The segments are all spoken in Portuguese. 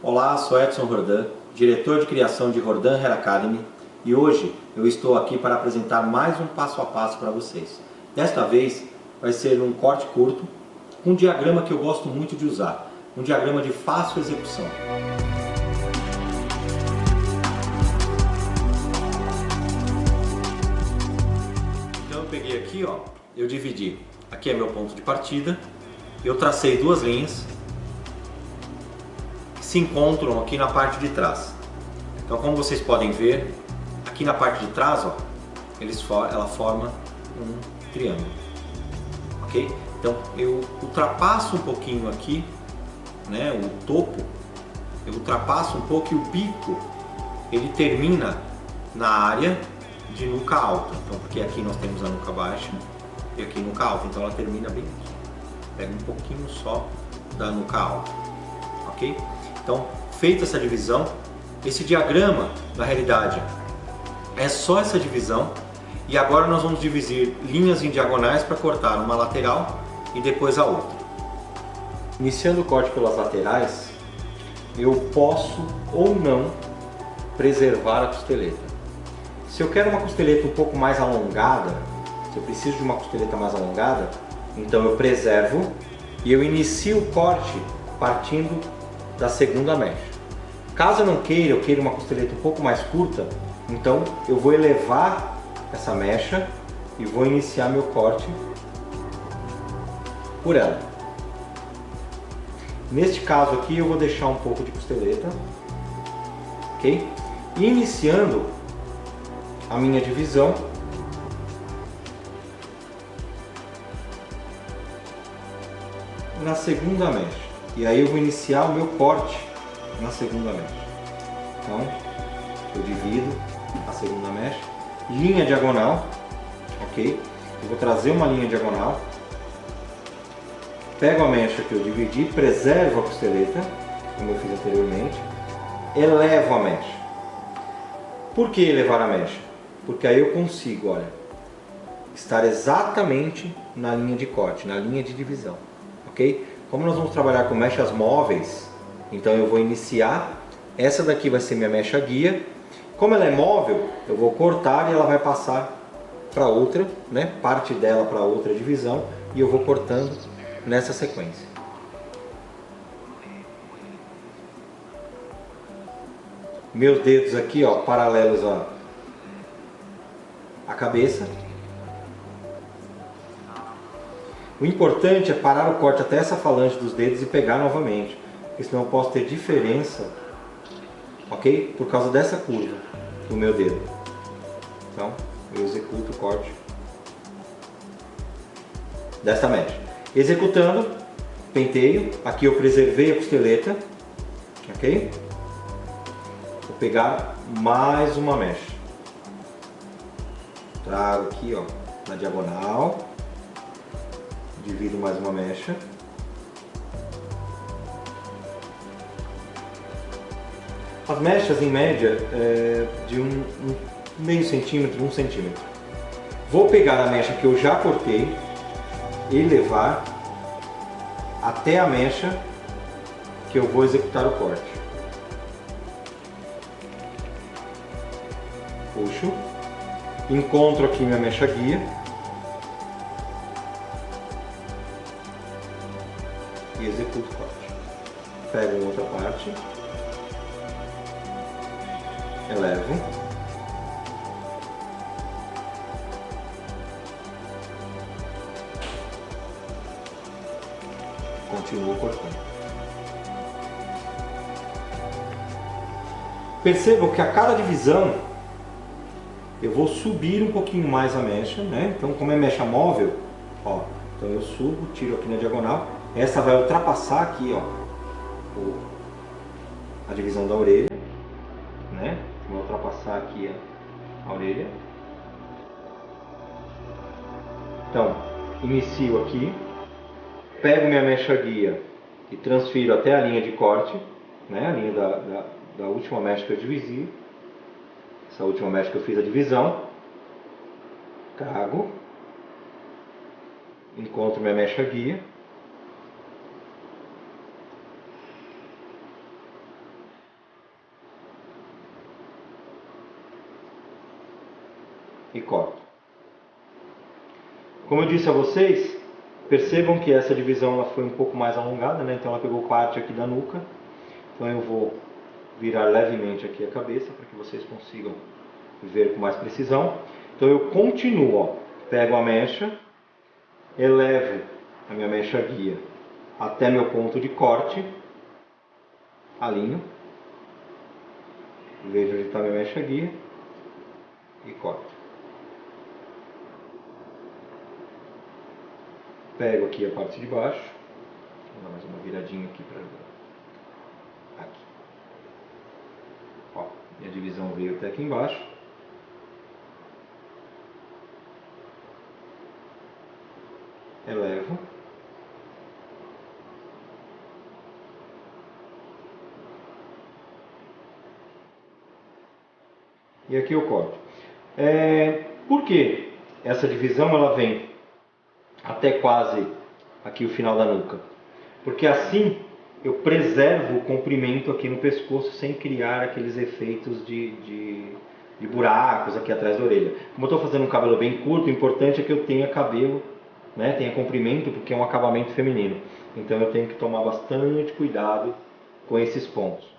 Olá, sou Edson Rodan, diretor de criação de Rodan Hair Academy, e hoje eu estou aqui para apresentar mais um passo a passo para vocês. Desta vez vai ser um corte curto, um diagrama que eu gosto muito de usar, um diagrama de fácil execução. Então eu peguei aqui, ó, eu dividi, aqui é meu ponto de partida, eu tracei duas linhas que se encontram aqui na parte de trás. Então, como vocês podem ver, aqui na parte de trás, ó, ela forma um triângulo, ok? Então eu ultrapasso um pouquinho aqui, né, o topo, eu ultrapasso um pouco e o bico ele termina na área de nuca alta. Então, porque aqui nós temos a nuca baixa e aqui nuca alta, então ela termina bem aqui. Pega um pouquinho só da nuca alta, ok? Então, feita essa divisão, esse diagrama, na realidade, é só essa divisão. E agora nós vamos dividir linhas em diagonais para cortar uma lateral e depois a outra. Iniciando o corte pelas laterais, eu posso ou não preservar a costeleta. Se eu quero uma costeleta um pouco mais alongada, se eu preciso de uma costeleta mais alongada, então eu preservo e eu inicio o corte partindo da segunda mecha. Caso eu não queira, eu queira uma costeleta um pouco mais curta, então eu vou elevar essa mecha e vou iniciar meu corte por ela. Neste caso aqui eu vou deixar um pouco de costeleta, ok? E iniciando a minha divisão, na segunda mecha. E aí eu vou iniciar o meu corte na segunda mecha. Então eu divido a segunda mecha, linha diagonal, ok? Eu vou trazer uma linha diagonal, pego a mecha que eu dividi, preservo a costeleta, como eu fiz anteriormente, elevo a mecha. Por que elevar a mecha? Porque aí eu consigo, olha, estar exatamente na linha de corte, na linha de divisão, ok? Como nós vamos trabalhar com mechas móveis, então eu vou iniciar, essa daqui vai ser minha mecha guia. Como ela é móvel, eu vou cortar e ela vai passar para outra, né? Parte dela para outra divisão, e eu vou cortando nessa sequência. Meus dedos aqui, ó, paralelos à cabeça. O importante é parar o corte até essa falange dos dedos e pegar novamente, porque senão eu posso ter diferença, ok? Por causa dessa curva do meu dedo. Então, eu executo o corte desta mecha. Executando, penteio, aqui eu preservei a costeleta, ok? Vou pegar mais uma mecha. Trago aqui, ó, na diagonal, divido mais uma mecha. As mechas, em média, de meio centímetro, 1 centímetro. Vou pegar a mecha que eu já cortei e levar até a mecha que eu vou executar o corte. Puxo, encontro aqui minha mecha guia e executo o corte. Pego outra parte, elevo, continuo cortando. Percebam que a cada divisão eu vou subir um pouquinho mais a mecha, né? Então, como é mecha móvel, ó, então eu subo, tiro aqui na diagonal. Essa vai ultrapassar aqui, ó, a divisão da orelha, né? Vai ultrapassar aqui a orelha. Então, inicio aqui, pego minha mecha guia e transfiro até a linha de corte, né? A linha da última mecha que eu divisi. Essa última mecha que eu fiz a divisão. Trago, encontro minha mecha guia, e corto. Como eu disse a vocês, percebam que essa divisão ela foi um pouco mais alongada, né? Então ela pegou parte aqui da nuca. Então eu vou virar levemente aqui a cabeça para que vocês consigam ver com mais precisão. Então eu continuo, ó, pego a mecha, elevo a minha mecha guia até meu ponto de corte, alinho, vejo onde está minha mecha guia e corto. Pego aqui a parte de baixo, vou dar mais uma viradinha aqui para aqui. Ó, minha divisão veio até aqui embaixo. Elevo. E aqui eu corto. Por que essa divisão ela vem até quase aqui o final da nuca? Porque assim eu preservo o comprimento aqui no pescoço sem criar aqueles efeitos de buracos aqui atrás da orelha. Como eu estou fazendo um cabelo bem curto, o importante é que eu tenha cabelo, né, tenha comprimento, porque é um acabamento feminino. Então eu tenho que tomar bastante cuidado com esses pontos.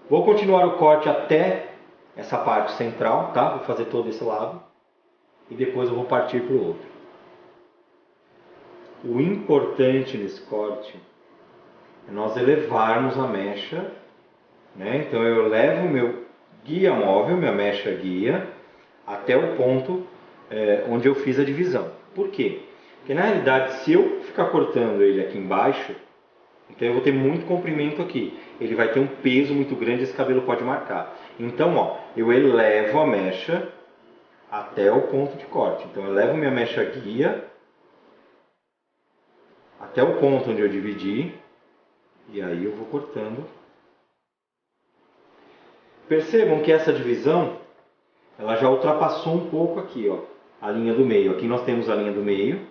Vou continuar o corte até essa parte central, tá? Vou fazer todo esse lado e depois eu vou partir para o outro. O importante nesse corte é nós elevarmos a mecha, né? Então eu levo o meu guia móvel, minha mecha guia, até o ponto onde eu fiz a divisão. Por quê? Porque na realidade, se eu ficar cortando ele aqui embaixo, então eu vou ter muito comprimento aqui. Ele vai ter um peso muito grande, esse cabelo pode marcar. Então, ó, eu elevo a mecha até o ponto de corte. Então eu levo minha mecha guia até o ponto onde eu dividi. E aí eu vou cortando. Percebam que essa divisão, ela já ultrapassou um pouco aqui, ó, a linha do meio. Aqui nós temos a linha do meio,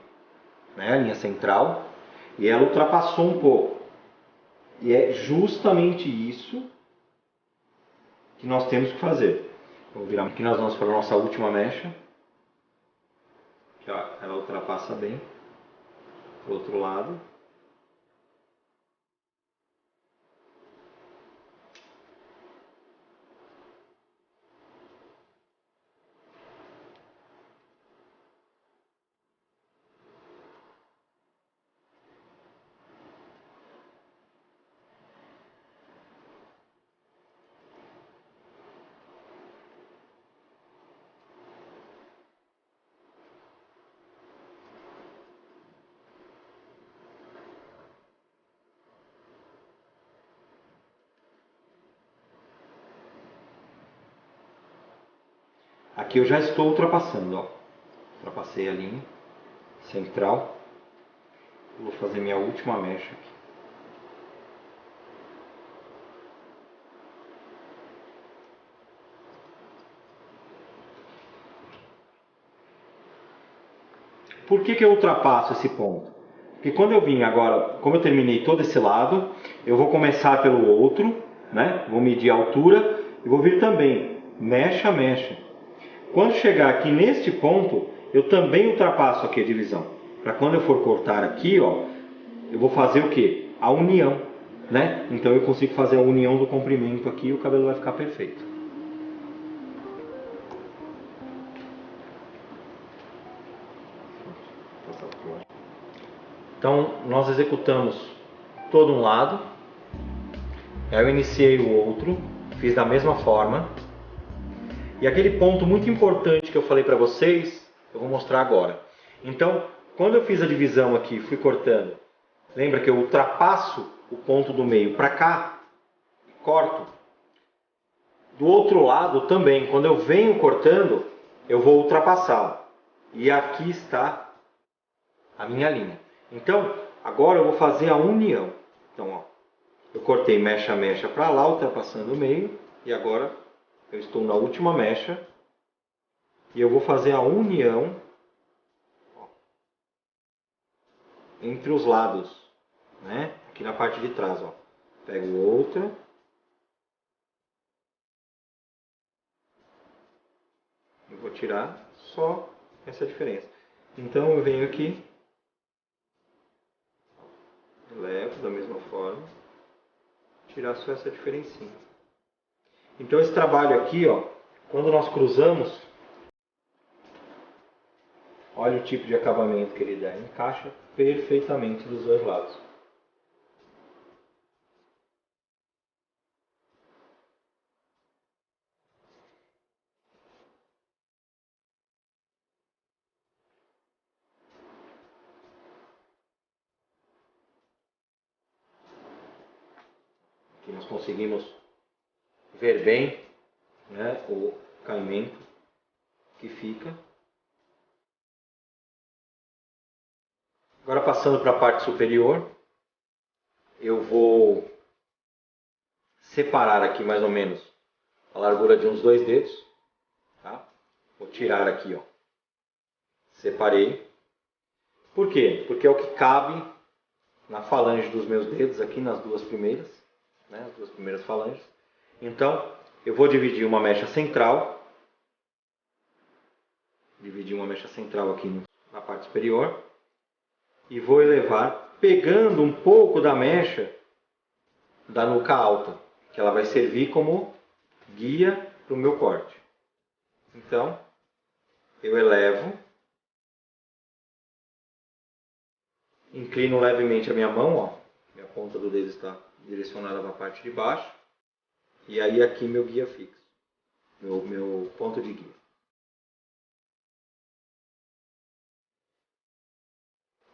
né, a linha central. E ela ultrapassou um pouco. E é justamente isso que nós temos que fazer. Vou virar aqui, nós vamos para a nossa última mecha. Que, ó, ela ultrapassa bem para o outro lado. Aqui eu já estou ultrapassando, ó. Ultrapassei a linha central. Vou fazer minha última mecha aqui. Por que eu ultrapasso esse ponto? Porque quando eu vim agora, como eu terminei todo esse lado, eu vou começar pelo outro, né? Vou medir a altura e vou vir também, mecha a mecha. Quando chegar aqui neste ponto, eu também ultrapasso aqui a divisão. Para quando eu for cortar aqui, ó, eu vou fazer o quê? A união, né? Então eu consigo fazer a união do comprimento aqui e o cabelo vai ficar perfeito. Então nós executamos todo um lado, aí eu iniciei o outro, fiz da mesma forma. E aquele ponto muito importante que eu falei para vocês, eu vou mostrar agora. Então, quando eu fiz a divisão aqui, fui cortando, lembra que eu ultrapasso o ponto do meio para cá, corto. Do outro lado também, quando eu venho cortando, eu vou ultrapassá-lo. E aqui está a minha linha. Então, agora eu vou fazer a união. Então, ó, eu cortei mecha a mecha para lá, ultrapassando o meio, e agora eu estou na última mecha e eu vou fazer a união, ó, entre os lados, né? Aqui na parte de trás, ó. Pego outra tirar só essa diferença. Então eu venho aqui, levo da mesma forma, tirar só essa diferencinha. Então esse trabalho aqui, ó, quando nós cruzamos, olha o tipo de acabamento que ele dá, encaixa perfeitamente dos dois lados. Aqui nós conseguimos ver bem, né, o caimento que fica. Agora passando para a parte superior, eu vou separar aqui mais ou menos a largura de uns 2 dedos, tá? Vou tirar aqui, ó. Separei. Por quê? Porque é o que cabe na falange dos meus dedos aqui, nas duas primeiras, né? As duas primeiras falanges. Então, eu vou dividir uma mecha central. Dividir uma mecha central aqui na parte superior. E vou elevar, pegando um pouco da mecha da nuca alta, que ela vai servir como guia para o meu corte. Então, eu elevo, inclino levemente a minha mão, ó, minha ponta do dedo está direcionada para a parte de baixo, e aí aqui meu guia fixo, meu ponto de guia.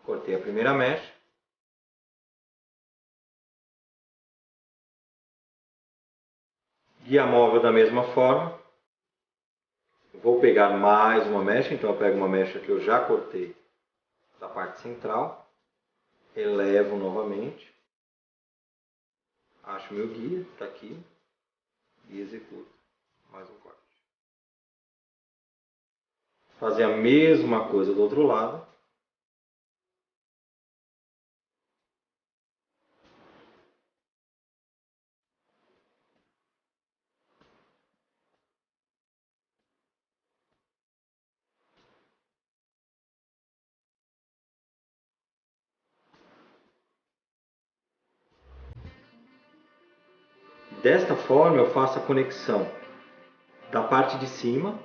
Cortei a primeira mecha. Guia móvel da mesma forma. Vou pegar mais uma mecha, então eu pego uma mecha que eu já cortei da parte central, elevo novamente, acho meu guia, está aqui, e executo mais um corte. Fazer a mesma coisa do outro lado. Desta forma eu faço a conexão da parte de cima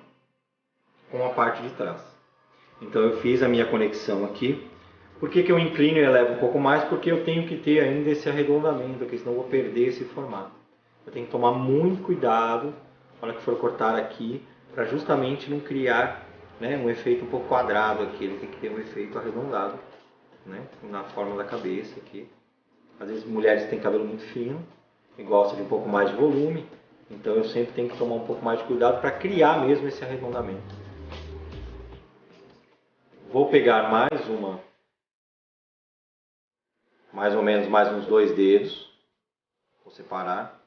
com a parte de trás. Então eu fiz a minha conexão aqui. Por que eu inclino e elevo um pouco mais? Porque eu tenho que ter ainda esse arredondamento aqui, senão eu vou perder esse formato. Eu tenho que tomar muito cuidado na hora que for cortar aqui, para justamente não criar, né, um efeito um pouco quadrado aqui. Ele tem que ter um efeito arredondado, né, na forma da cabeça aqui. Às vezes mulheres têm cabelo muito fino e gostam de um pouco mais de volume, então eu sempre tenho que tomar um pouco mais de cuidado para criar mesmo esse arredondamento. Vou pegar mais ou menos mais uns 2 dedos, vou separar,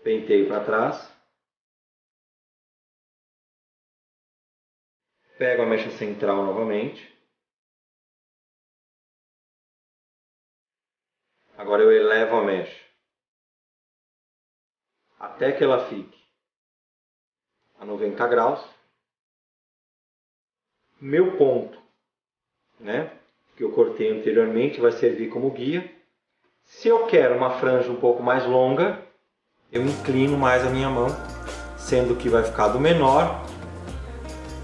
penteio para trás, pego a mecha central novamente, agora eu elevo a mecha até que ela fique a 90 graus, meu ponto, né, que eu cortei anteriormente vai servir como guia. Se eu quero uma franja um pouco mais longa, eu inclino mais a minha mão, sendo que vai ficar do menor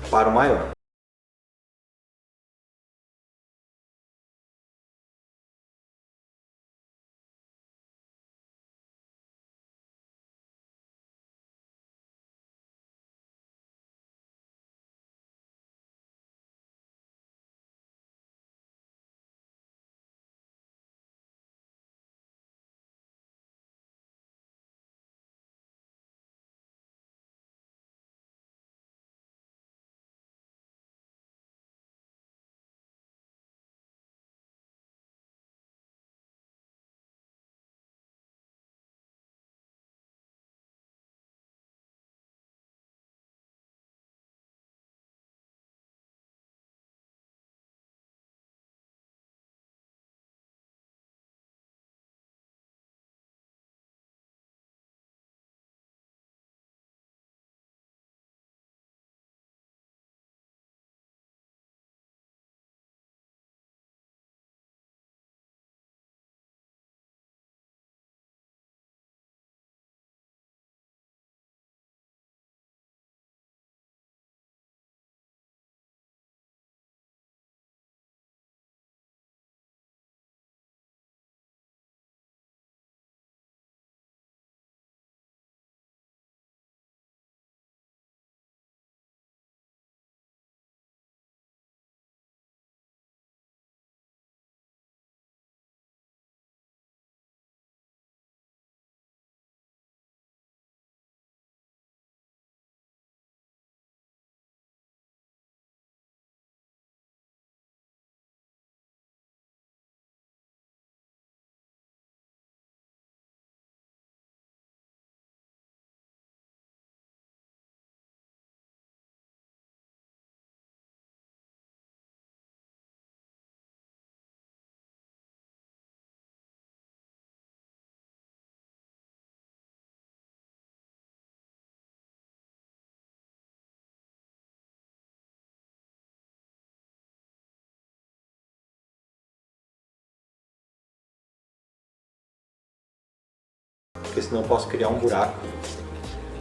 para o maior. porque senão eu posso criar um buraco.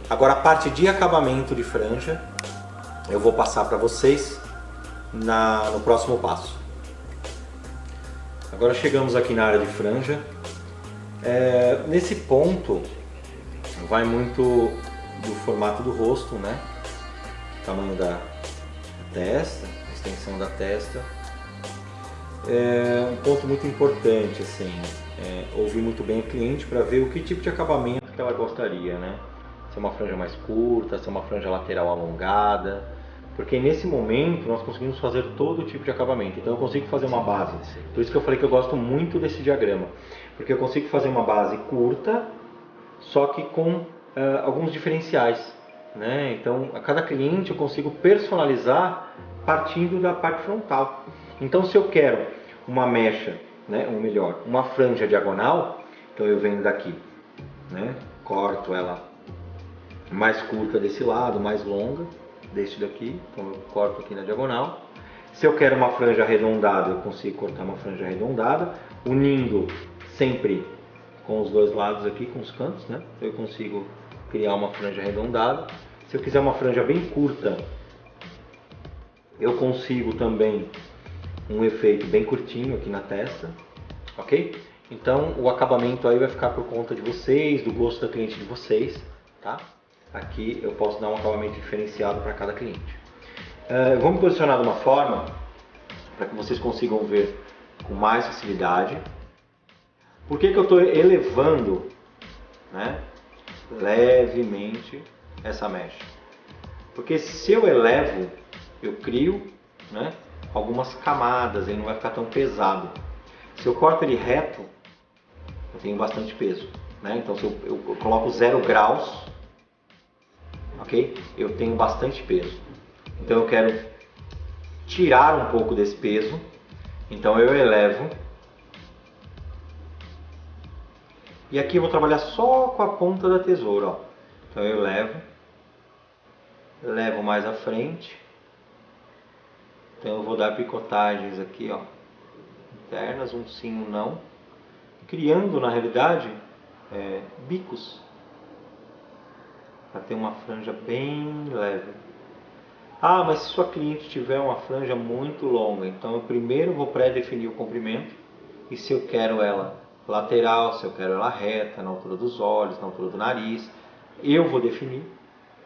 Agora a parte de acabamento de franja, eu vou passar para vocês no próximo passo. Agora chegamos aqui na área de franja. Nesse ponto vai muito do formato do rosto, né? Tamanho da testa, extensão da testa. Um ponto muito importante, assim, ouvir muito bem o cliente para ver o que tipo de acabamento que ela gostaria, né? Se é uma franja mais curta, se é uma franja lateral alongada, porque nesse momento nós conseguimos fazer todo tipo de acabamento. Então eu consigo fazer uma base, por isso que eu falei que eu gosto muito desse diagrama, porque eu consigo fazer uma base curta, só que com alguns diferenciais, né? Então a cada cliente eu consigo personalizar partindo da parte frontal. Então se eu quero uma mecha, né, ou melhor, uma franja diagonal, então eu venho daqui, né, corto ela mais curta desse lado, mais longa deste daqui, então eu corto aqui na diagonal. Se eu quero uma franja arredondada, eu consigo cortar uma franja arredondada, unindo sempre com os dois lados aqui, com os cantos, né? Então eu consigo criar uma franja arredondada. Se eu quiser uma franja bem curta, eu consigo também um efeito bem curtinho aqui na testa, ok? Então o acabamento aí vai ficar por conta de vocês, do gosto da cliente de vocês, tá? Aqui eu posso dar um acabamento diferenciado para cada cliente. Vou me posicionar de uma forma para que vocês consigam ver com mais facilidade. Por que eu estou elevando, né, levemente essa mecha? Porque se eu elevo, eu crio, né, algumas camadas, ele não vai ficar tão pesado. Se eu corto ele reto, eu tenho bastante peso, né? Então se eu coloco 0 graus, ok? Eu tenho bastante peso. Então eu quero tirar um pouco desse peso, então eu elevo. E aqui eu vou trabalhar só com a ponta da tesoura, ó. Então eu levo mais à frente. Então eu vou dar picotagens aqui, ó, internas, um sim, um não, criando na realidade bicos, para ter uma franja bem leve. Ah, mas se sua cliente tiver uma franja muito longa, então eu primeiro vou pré-definir o comprimento, e se eu quero ela lateral, se eu quero ela reta, na altura dos olhos, na altura do nariz, eu vou definir,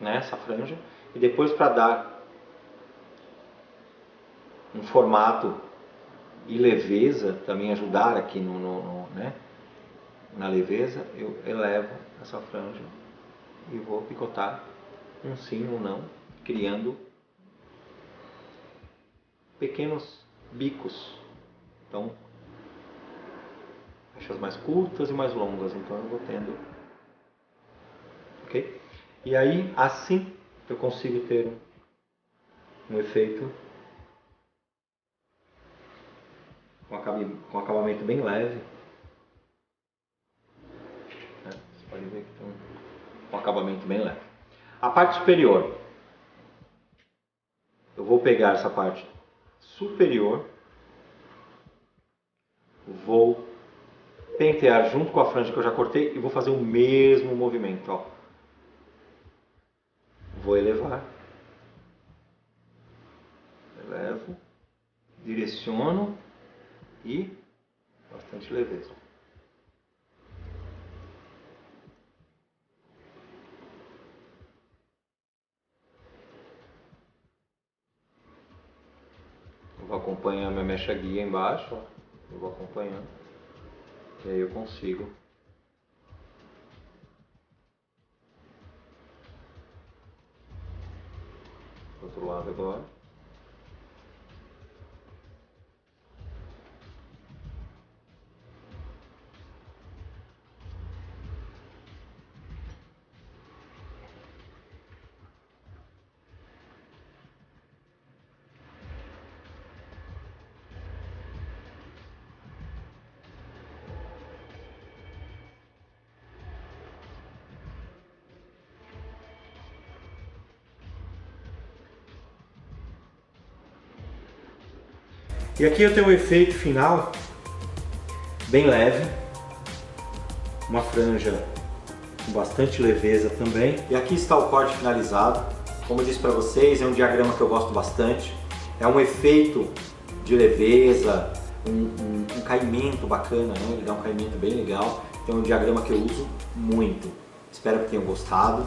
né, essa franja, e depois, para dar um formato e leveza, também ajudar aqui né, na leveza, eu elevo essa franja e vou picotar um sim ou um não, criando pequenos bicos. Então, mechas mais curtas e mais longas, então eu vou tendo, ok? E aí, assim, eu consigo ter um efeito com acabamento bem leve, né? Você pode ver que tem um acabamento bem leve. A parte superior, eu vou pegar essa parte superior, vou pentear junto com a franja que eu já cortei e vou fazer o mesmo movimento, ó. Vou elevar, elevo, direciono e bastante leveza. Eu vou acompanhando a minha mecha guia embaixo, ó. Eu vou acompanhando e aí eu consigo do outro lado agora. E aqui eu tenho um efeito final bem leve, uma franja com bastante leveza também. E aqui está o corte finalizado. Como eu disse para vocês, é um diagrama que eu gosto bastante. É um efeito de leveza, um caimento bacana, né? Ele dá um caimento bem legal. Então é um diagrama que eu uso muito. Espero que tenham gostado.